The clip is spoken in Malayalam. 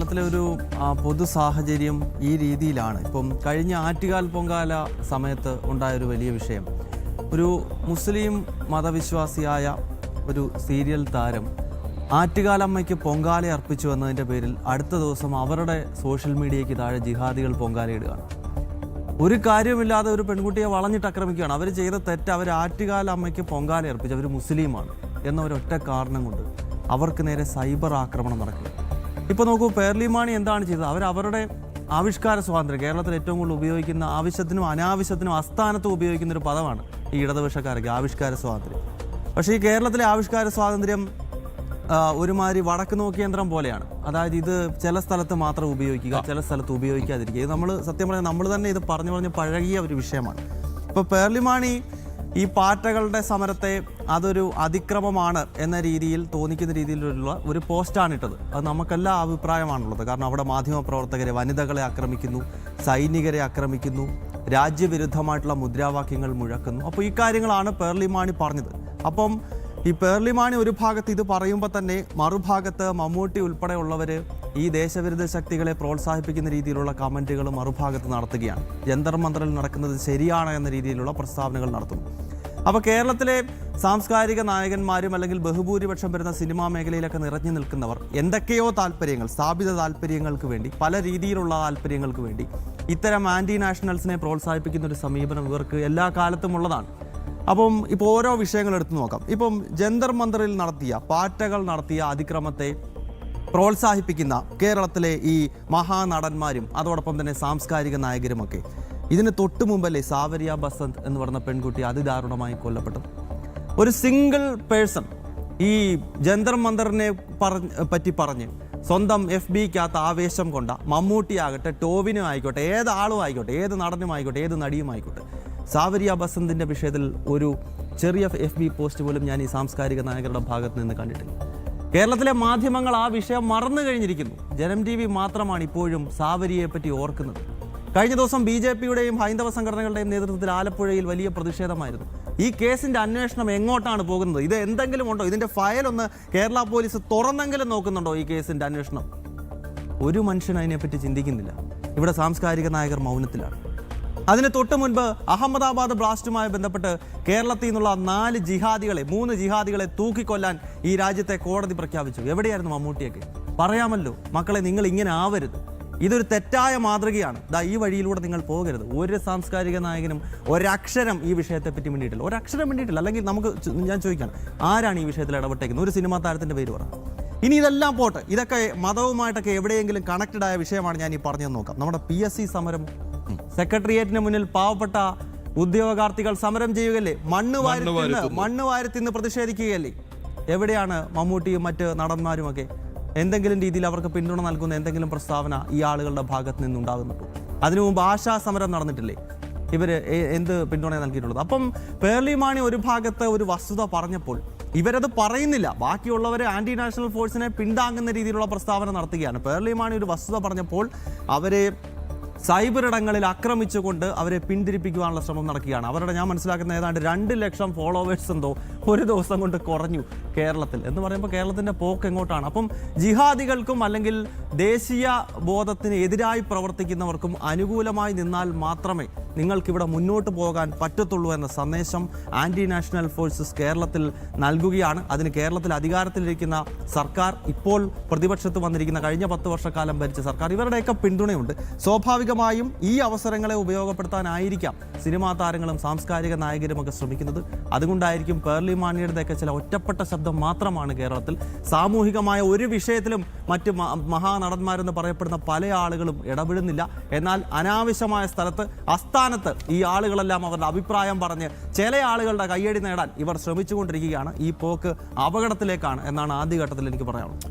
കേരളത്തിലെ ഒരു പൊതു സാഹചര്യം ഈ രീതിയിലാണ്. ഇപ്പം കഴിഞ്ഞ ആറ്റുകാൽ പൊങ്കാല സമയത്ത് ഉണ്ടായൊരു വലിയ വിഷയം, ഒരു മുസ്ലിം മതവിശ്വാസിയായ ഒരു സീരിയൽ താരം ആറ്റുകാലമ്മയ്ക്ക് പൊങ്കാല അർപ്പിച്ചു എന്നതിൻ്റെ പേരിൽ അടുത്ത ദിവസം അവരുടെ സോഷ്യൽ മീഡിയയ്ക്ക് താഴെ ജിഹാദികൾ പൊങ്കാലയിടുകയാണ്. ഒരു കാര്യമില്ലാതെ ഒരു പെൺകുട്ടിയെ വളഞ്ഞിട്ട് ആക്രമിക്കുകയാണ്. അവർ ചെയ്ത തെറ്റ്, അവർ ആറ്റുകാലമ്മയ്ക്ക് പൊങ്കാല അർപ്പിച്ചു, അവർ മുസ്ലിമാണ് എന്ന ഒരൊറ്റ കാരണം കൊണ്ട് അവർക്ക് നേരെ സൈബർ ആക്രമണം നടക്കുക. ഇപ്പോൾ നോക്കൂ, പേർലിമാണി എന്താണ് ചെയ്തത്? അവരുടെ ആവിഷ്കാര സ്വാതന്ത്ര്യം, കേരളത്തിൽ ഏറ്റവും കൂടുതൽ ഉപയോഗിക്കുന്ന, ആവശ്യത്തിനും അനാവശ്യത്തിനും അസ്ഥാനത്തും ഉപയോഗിക്കുന്ന ഒരു പദമാണ് ഈ ഇടതുപക്ഷക്കാർക്ക് ആവിഷ്കാര സ്വാതന്ത്ര്യം. പക്ഷേ ഈ കേരളത്തിലെ ആവിഷ്കാര സ്വാതന്ത്ര്യം ഒരുമാതിരി വടക്ക് നോക്കി യന്ത്രം പോലെയാണ്. അതായത് ഇത് ചില സ്ഥലത്ത് മാത്രം ഉപയോഗിക്കുക, ചില സ്ഥലത്ത് ഉപയോഗിക്കാതിരിക്കുക. ഇത് നമ്മൾ സത്യം പറഞ്ഞാൽ നമ്മൾ തന്നെ ഇത് പറഞ്ഞു പഴകിയ ഒരു വിഷയമാണ്. ഇപ്പോൾ പേർലിമാണി ഈ പാറ്റകളുടെ സമരത്തെ അതൊരു അതിക്രമമാണ് എന്ന രീതിയിൽ തോന്നിക്കുന്ന രീതിയിലുള്ള ഒരു പോസ്റ്റാണ് ഇട്ടത്. അത് നമുക്കെല്ലാം അഭിപ്രായമാണുള്ളത്. കാരണം അവിടെ മാധ്യമപ്രവർത്തകരെ, വനിതകളെ ആക്രമിക്കുന്നു, സൈനികരെ ആക്രമിക്കുന്നു, രാജ്യവിരുദ്ധമായിട്ടുള്ള മുദ്രാവാക്യങ്ങൾ മുഴക്കുന്നു. അപ്പോൾ ഈ കാര്യങ്ങളാണ് പേർലിമാണി പറഞ്ഞത്. അപ്പം ഈ പേർലിമാണി ഒരു ഭാഗത്ത് ഇത് പറയുമ്പോൾ തന്നെ മറുഭാഗത്ത് മമ്മൂട്ടി ഉൾപ്പെടെയുള്ളവർ ഈ ദേശവിരുദ്ധ ശക്തികളെ പ്രോത്സാഹിപ്പിക്കുന്ന രീതിയിലുള്ള കമൻറ്റുകൾ മറുഭാഗത്ത് നടത്തുകയാണ്. ജന്തർ മന്ദറിൽ നടക്കുന്നത് ശരിയാണ് എന്ന രീതിയിലുള്ള പ്രസ്താവനകൾ നടത്തുന്നു. അപ്പോൾ കേരളത്തിലെ സാംസ്കാരിക നായകന്മാരും അല്ലെങ്കിൽ ബഹുഭൂരിപക്ഷം വരുന്ന സിനിമാ മേഖലയിലൊക്കെ നിറഞ്ഞു നിൽക്കുന്നവർ എന്തൊക്കെയോ താല്പര്യങ്ങൾ, സ്ഥാപിത താല്പര്യങ്ങൾക്ക് വേണ്ടി, പല രീതിയിലുള്ള താല്പര്യങ്ങൾക്ക് വേണ്ടി ഇത്തരം ആൻറ്റി നാഷണൽസിനെ പ്രോത്സാഹിപ്പിക്കുന്ന ഒരു സമീപനം ഇവർക്ക് എല്ലാ കാലത്തും ഉള്ളതാണ്. അപ്പം ഇപ്പോൾ ഓരോ വിഷയങ്ങൾ എടുത്തു നോക്കാം. ഇപ്പം ജന്തർ മന്ദറിൽ നടത്തിയ, പാറ്റകൾ നടത്തിയ അതിക്രമത്തെ പ്രോത്സാഹിപ്പിക്കുന്ന കേരളത്തിലെ ഈ മഹാനടന്മാരും അതോടൊപ്പം തന്നെ സാംസ്കാരിക നായകരുമൊക്കെ, ഇതിന് തൊട്ടു മുമ്പല്ലേ സാവരിയ ബസന്ത് എന്ന് പറഞ്ഞ പെൺകുട്ടി അതിദാരുണമായി കൊല്ലപ്പെട്ടു. ഒരു സിംഗിൾ പേഴ്സൺ ഈ ജന്തർ മന്ദറിനെ പറ്റി പറഞ്ഞ് സ്വന്തം FBക്കകത്ത് ആവേശം കൊണ്ട മമ്മൂട്ടി ആകട്ടെ, ടോവിനും ആയിക്കോട്ടെ, ഏതാളും ആയിക്കോട്ടെ, ഏത് നടനും ആയിക്കോട്ടെ, ഏത് നടിയും ആയിക്കോട്ടെ, സാവരിയ ബസന്തിൻ്റെ വിഷയത്തിൽ ഒരു ചെറിയ FB പോസ്റ്റ് പോലും ഞാൻ ഈ സാംസ്കാരിക നായകരുടെ ഭാഗത്ത് നിന്ന് കണ്ടിട്ടില്ല. കേരളത്തിലെ മാധ്യമങ്ങൾ ആ വിഷയം മറന്നു കഴിഞ്ഞിരിക്കുന്നു. ജനം TV മാത്രമാണ് ഇപ്പോഴും സാവരിയെ പറ്റി ഓർക്കുന്നത്. കഴിഞ്ഞ ദിവസം BJPയുടെയും ഹൈന്ദവ സംഘടനകളുടെയും നേതൃത്വത്തിൽ ആലപ്പുഴയിൽ വലിയ പ്രതിഷേധമായിരുന്നു. ഈ കേസിൻ്റെ അന്വേഷണം എങ്ങോട്ടാണ് പോകുന്നത്? ഇത് എന്തെങ്കിലും ഉണ്ടോ? ഇതിൻ്റെ ഫയലൊന്ന് കേരള പോലീസ് തുറന്നെങ്കിലും നോക്കുന്നുണ്ടോ? ഈ കേസിൻ്റെ അന്വേഷണം ഒരു മനുഷ്യൻ അതിനെപ്പറ്റി ചിന്തിക്കുന്നില്ല. ഇവിടെ സാംസ്കാരിക നായകർ മൗനത്തിലാണ്. അതിന് തൊട്ട് മുൻപ് അഹമ്മദാബാദ് ബ്ലാസ്റ്റുമായി ബന്ധപ്പെട്ട് കേരളത്തിൽ നിന്നുള്ള 3 ജിഹാദികളെ തൂക്കിക്കൊല്ലാൻ ഈ രാജ്യത്തെ കോടതി പ്രഖ്യാപിച്ചു. എവിടെയായിരുന്നു മമ്മൂട്ടിയൊക്കെ? പറയാമല്ലോ, മക്കളെ, നിങ്ങൾ ഇങ്ങനെ ആവരുത്, ഇതൊരു തെറ്റായ മാതൃകയാണ്, ഈ വഴിയിലൂടെ നിങ്ങൾ പോകരുത്. ഒരു സാംസ്കാരിക നായകനും ഒരക്ഷരം ഈ വിഷയത്തെപ്പറ്റി വേണ്ടിയിട്ടില്ല, ഒരക്ഷരം വേണ്ടിയിട്ടില്ല. അല്ലെങ്കിൽ ഞാൻ ചോദിക്കാം, ആരാണ് ഈ വിഷയത്തിൽ ഇടപെട്ടേക്കുന്നത്? ഒരു സിനിമാ താരത്തിൻ്റെ പേര് പറ. ഇനി ഇതെല്ലാം പോട്ടെ, ഇതൊക്കെ മതവുമായിട്ടൊക്കെ എവിടെയെങ്കിലും കണക്റ്റഡ് ആയ വിഷയമാണ് ഞാൻ ഈ പറഞ്ഞതെന്ന് നോക്കാം. നമ്മുടെ PSC സമരം, സെക്രട്ടേറിയറ്റിന് മുന്നിൽ പാവപ്പെട്ട ഉദ്യോഗാർത്ഥികൾ സമരം ചെയ്യുകയല്ലേ, മണ്ണ് വാരി തിന്ന് പ്രതിഷേധിക്കുകയല്ലേ. എവിടെയാണ് മമ്മൂട്ടിയും മറ്റ് നടന്മാരുമൊക്കെ? എന്തെങ്കിലും രീതിയിൽ അവർക്ക് പിന്തുണ നൽകുന്ന എന്തെങ്കിലും പ്രസ്താവന ഈ ആളുകളുടെ ഭാഗത്ത് നിന്നുണ്ടാകുന്നുണ്ടോ? അതിനു മുമ്പ് ആശാ സമരം നടന്നിട്ടില്ലേ? ഇവർ എന്ത് പിന്തുണ നൽകിയിട്ടുള്ളത്? അപ്പം പേർലിമാണി ഒരു ഭാഗത്ത് ഒരു വസ്തുത പറഞ്ഞപ്പോൾ ഇവരത് പറയുന്നില്ല. ബാക്കിയുള്ളവരെ ആൻറ്റി നാഷണൽ ഫോഴ്സിനെ പിന്താങ്ങുന്ന രീതിയിലുള്ള പ്രസ്താവന നടത്തുകയാണ്. പേർലിമാണി ഒരു വസ്തുത പറഞ്ഞപ്പോൾ അവരെ സൈബർ ഇടങ്ങളിൽ ആക്രമിച്ചുകൊണ്ട് അവരെ പിന്തിരിപ്പിക്കുവാനുള്ള ശ്രമം നടക്കുകയാണ്. അവരുടെ, ഞാൻ മനസ്സിലാക്കുന്ന, ഏതാണ്ട് 2 ലക്ഷം ഫോളോവേഴ്സ് എന്തോ ഒരു ദിവസം കൊണ്ട് കുറഞ്ഞു കേരളത്തിൽ എന്ന് പറയുമ്പോൾ കേരളത്തിൻ്റെ പോക്ക് എങ്ങോട്ടാണ്? അപ്പം ജിഹാദികൾക്കും അല്ലെങ്കിൽ ദേശീയ ബോധത്തിന് എതിരായി പ്രവർത്തിക്കുന്നവർക്കും അനുകൂലമായി നിന്നാൽ മാത്രമേ നിങ്ങൾക്കിവിടെ മുന്നോട്ട് പോകാൻ പറ്റത്തുള്ളൂ എന്ന സന്ദേശം ആൻറ്റി നാഷണൽ ഫോഴ്സസ് കേരളത്തിൽ നൽകുകയാണ്. അതിന് കേരളത്തിൽ അധികാരത്തിലിരിക്കുന്ന സർക്കാർ, ഇപ്പോൾ പ്രതിപക്ഷത്ത് വന്നിരിക്കുന്ന കഴിഞ്ഞ 10 വർഷക്കാലം ഭരിച്ച സർക്കാർ, ഇവരുടെയൊക്കെ പിന്തുണയുണ്ട്. സ്വാഭാവികമായും ഈ അവസരങ്ങളെ ഉപയോഗപ്പെടുത്താനായിരിക്കാം സിനിമാ താരങ്ങളും സാംസ്കാരിക നായകരുമൊക്കെ ശ്രമിക്കുന്നത്. അതുകൊണ്ടായിരിക്കും പേർലിമാണിയുടെയൊക്കെ ചില ഒറ്റപ്പെട്ട ശബ്ദം മാത്രമാണ് കേരളത്തിൽ. സാമൂഹികമായ ഒരു വിഷയത്തിലും മറ്റ് മഹാനടന്മാരെന്ന് പറയപ്പെടുന്ന പല ആളുകളും ഇടപെടുന്നില്ല. എന്നാൽ അനാവശ്യമായ സ്ഥലത്ത്, അസ്ഥാനത്ത് ഈ ആളുകളെല്ലാം അവരുടെ അഭിപ്രായം പറഞ്ഞ് ചില ആളുകളുടെ കയ്യടി നേടാൻ ഇവർ ശ്രമിച്ചുകൊണ്ടിരിക്കുകയാണ്. ഈ പോക്ക് അപകടത്തിലേക്കാണ് എന്നാണ് ആദ്യഘട്ടത്തിൽ എനിക്ക് പറയാനുള്ളത്.